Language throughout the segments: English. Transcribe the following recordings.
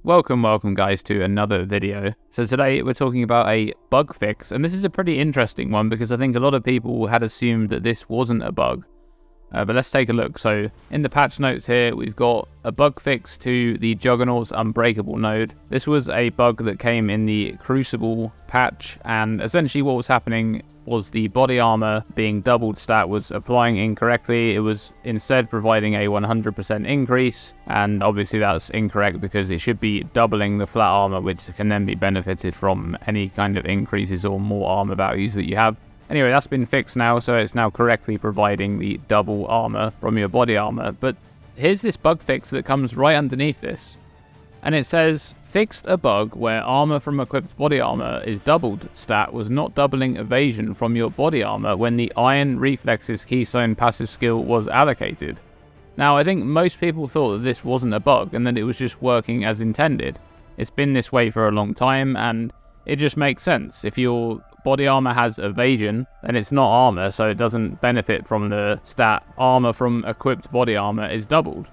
Welcome guys to another video. So today we're talking about a bug fix, and this is a pretty interesting one because I think a lot of people had assumed that this wasn't a bug. But let's take a look. So in the patch notes here, we've got a bug fix to the Juggernaut's Unbreakable node. This was a bug that came in the Crucible patch, and essentially what was happening was the body armor being doubled stat was applying incorrectly. It was instead providing a 100% increase, and obviously that's incorrect because it should be doubling the flat armor, which can then be benefited from any kind of increases or more armor values that you have. Anyway, that's been fixed now, so it's now correctly providing the double armor from your body armor. But here's this bug fix that comes right underneath this. And it says, fixed a bug where armor from equipped body armor is doubled stat was not doubling evasion from your body armor when the Iron Reflexes Keystone passive skill was allocated. Now, I think most people thought that this wasn't a bug and that it was just working as intended. It's been this way for a long time, and it just makes sense. If your body armor has evasion, then it's not armor, so it doesn't benefit from the stat armor from equipped body armor is doubled.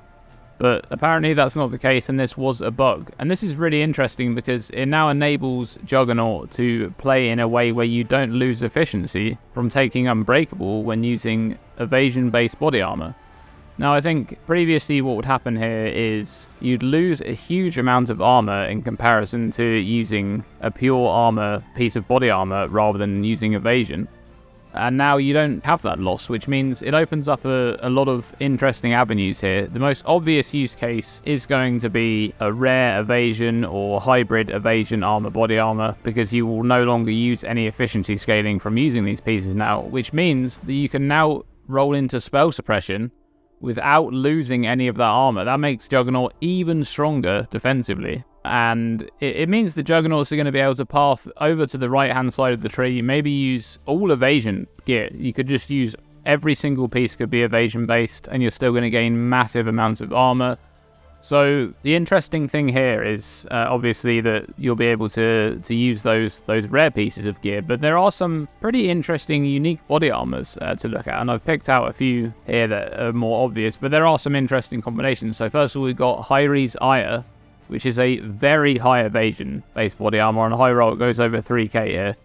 But apparently that's not the case, and this was a bug. And this is really interesting because it now enables Juggernaut to play in a way where you don't lose efficiency from taking Unbreakable when using evasion-based body armor. Now, I think previously what would happen here is you'd lose a huge amount of armor in comparison to using a pure armor piece of body armor rather than using evasion. And now you don't have that loss, which means it opens up a lot of interesting avenues here. The most obvious use case is going to be a rare evasion or hybrid evasion armor body armor, because you will no longer use any efficiency scaling from using these pieces now, which means that you can now roll into spell suppression without losing any of that armor. That makes Juggernaut even stronger defensively. And it means the Juggernauts are going to be able to path over to the right-hand side of the tree, maybe use all evasion gear. You could just use every single piece could be evasion-based, and you're still going to gain massive amounts of armor. So the interesting thing here is obviously that you'll be able to use those rare pieces of gear, but there are some pretty interesting unique body armors to look at, and I've picked out a few here that are more obvious, but there are some interesting combinations. So first of all, we've got Higheries Aya, which is a very high evasion based body armor. On a high roll it goes over 3k here.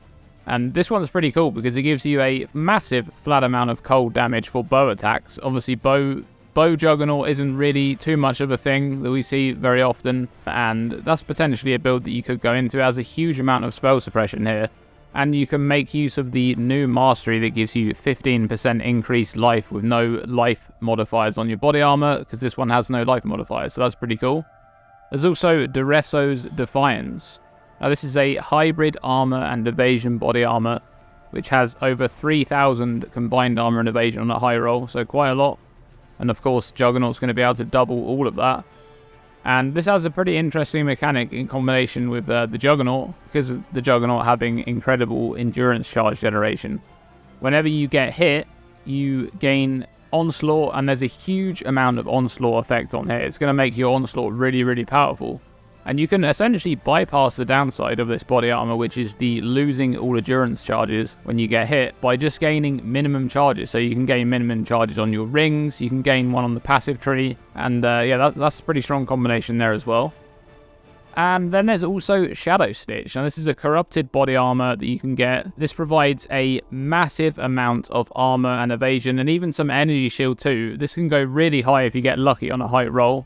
And this one's pretty cool because it gives you a massive flat amount of cold damage for bow attacks. Obviously bow Juggernaut isn't really too much of a thing that we see very often, and that's potentially a build that you could go into. It has a huge amount of spell suppression here, and you can make use of the new mastery that gives you 15% increased life with no life modifiers on your body armor, because this one has no life modifiers, so that's pretty cool. There's also duressos Defiance. Now this is a hybrid armor and evasion body armor, which has over 3,000 combined armor and evasion on a high roll, so quite a lot. And of course, Juggernaut's going to be able to double all of that. And this has a pretty interesting mechanic in combination with the Juggernaut, because of the Juggernaut having incredible endurance charge generation. Whenever you get hit, you gain onslaught, and there's a huge amount of onslaught effect on here. It's going to make your onslaught really, really powerful. And you can essentially bypass the downside of this body armor, which is the losing all endurance charges when you get hit, by just gaining minimum charges. So you can gain minimum charges on your rings, you can gain one on the passive tree, and yeah, that's a pretty strong combination there as well. And then there's also Shadow Stitch. Now this is a corrupted body armor that you can get. This provides a massive amount of armor and evasion, and even some energy shield too. This can go really high if you get lucky on a high roll.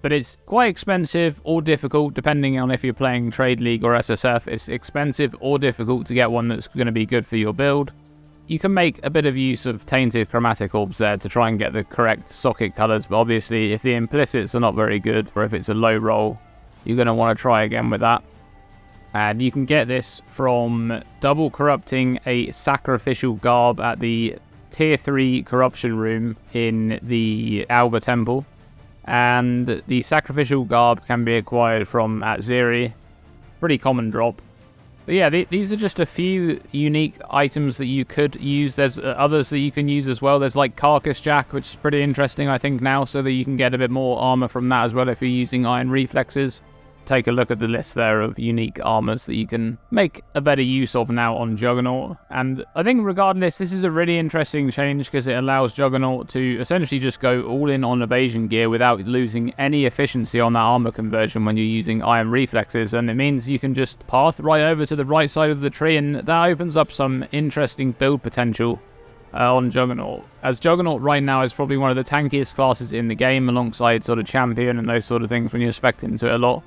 But it's quite expensive or difficult, depending on if you're playing Trade League or SSF. It's expensive or difficult to get one that's going to be good for your build. You can make a bit of use of Tainted Chromatic Orbs there to try and get the correct socket colours, but obviously if the implicits are not very good, or if it's a low roll, you're going to want to try again with that. And you can get this from double corrupting a Sacrificial Garb at the Tier 3 Corruption Room in the Alba Temple. And the Sacrificial Garb can be acquired from at Zeri. Pretty common drop. But yeah, these are just a few unique items that you could use. There's others that you can use as well. There's like Carcass Jack, which is pretty interesting I think now, so that you can get a bit more armor from that as well if you're using Iron Reflexes. take a look at the list there of unique armors that you can make a better use of now on Juggernaut. And I think regardless, this is a really interesting change because it allows Juggernaut to essentially just go all in on evasion gear without losing any efficiency on that armor conversion when you're using iron reflexes. And it means you can just path right over to the right side of the tree, and that opens up some interesting build potential on Juggernaut, as Juggernaut right now is probably one of the tankiest classes in the game alongside sort of Champion and those sort of things when you spec into it a lot.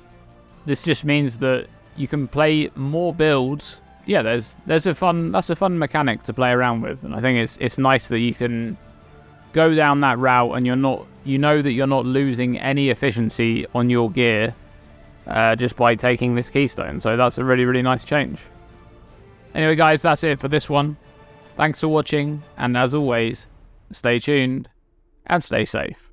This just means that you can play more builds. Yeah, that's a fun mechanic to play around with, and I think it's nice that you can go down that route and you know that you're not losing any efficiency on your gear just by taking this keystone. So that's a really, really nice change. Anyway guys, that's it for this one. Thanks for watching, and as always, stay tuned and stay safe.